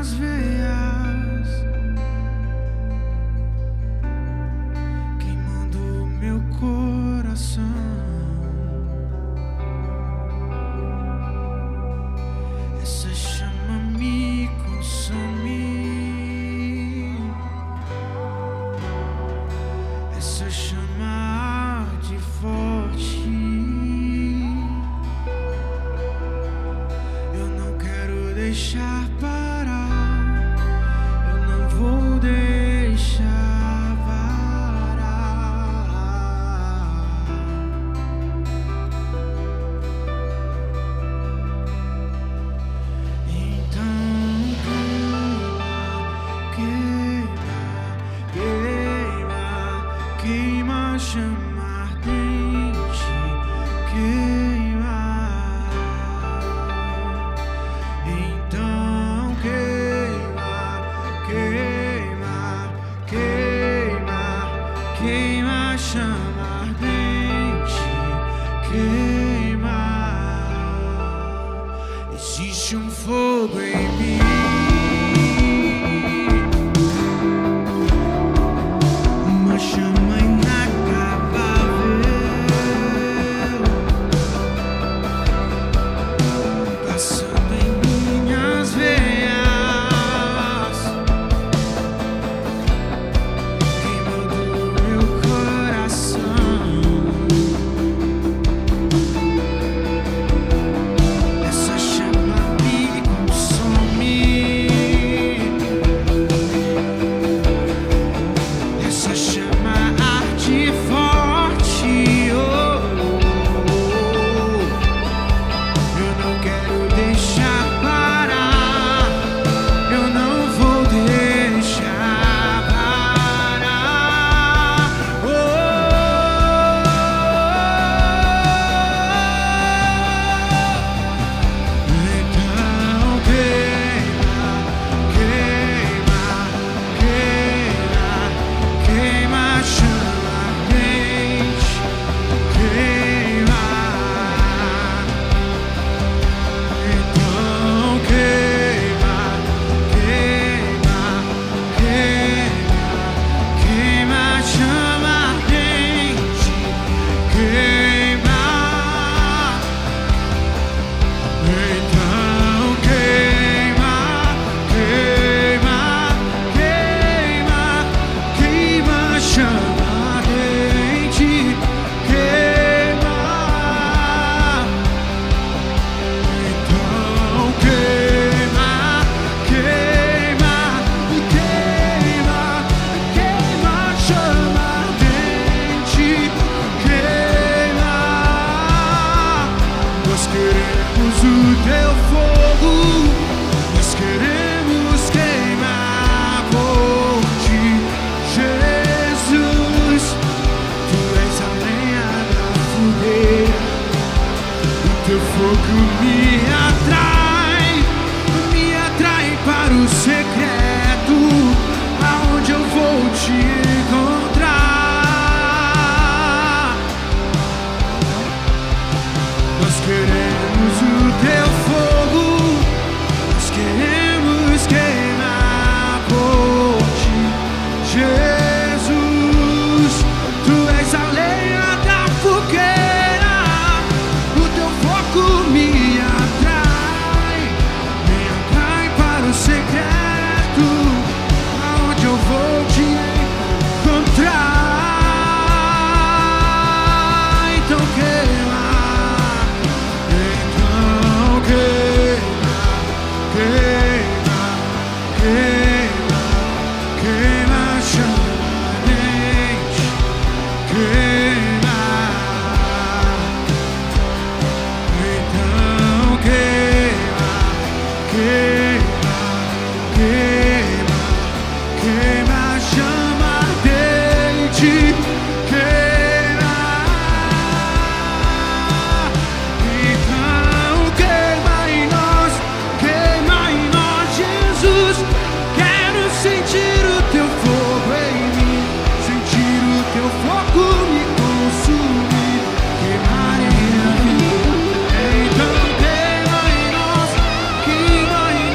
minhas veias, queimando meu coração. Essa chama me consome, essa chama arde forte. Eu não quero deixar parar, eu não vou deixar parar. Então queima, queima, queima, chama ardente, queima. Então queima, queima, queima, queima, chama ardente, queima. Existe um fogo em mim, uma chama inacabável, passando em minhas veias, queimando meu coração. Essa chama me consome, essa chama arde forte. Oh, eu não quero deixar parar, eu não vou deixar parar. Oh, então queima, queima, queima, queima, chama ardente, queima. Então queima, queima, queima, queima, chama ardente, queima. Então queima, queima, queima, queima, chama ardente, queima. Então queima, queima, queima, queima, chama ardente, queima. Nós queremos o teu fogo, nós queremos queimar por ti, Jesus. Tu és a lenha da fogueira, o teu fogo me atrai para o secreto, aonde eu vou te encontrar. Nós queremos o teu fogo, nós queremos queimar por ti, Jesus. Tu és a lenha da fogueira, o teu fogo me atrai para o secreto, aonde eu vou te encontrar. Então queima, queima, queima, queima, chama ardente, queima. Então queima, queima, queima, queima, chama ardente, queima. Então queima em nós, Jesus. Quero sentir o teu fogo em mim, sentir o teu fogo me consumir, queimar em minha vida. Então queima em nós, queima em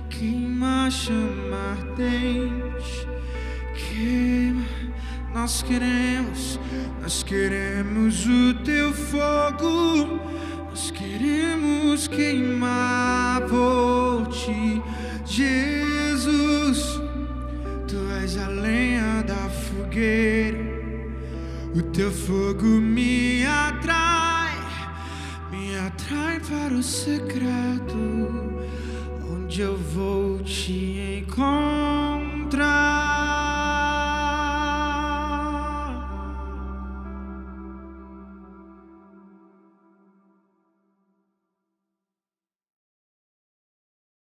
Queima, chama ardente, queima. Nós queremos o teu fogo, nós queremos queimar por ti, Jesus. Tu és a lenha da fogueira, o teu fogo me atrai para o secreto, onde eu vou te encontrar.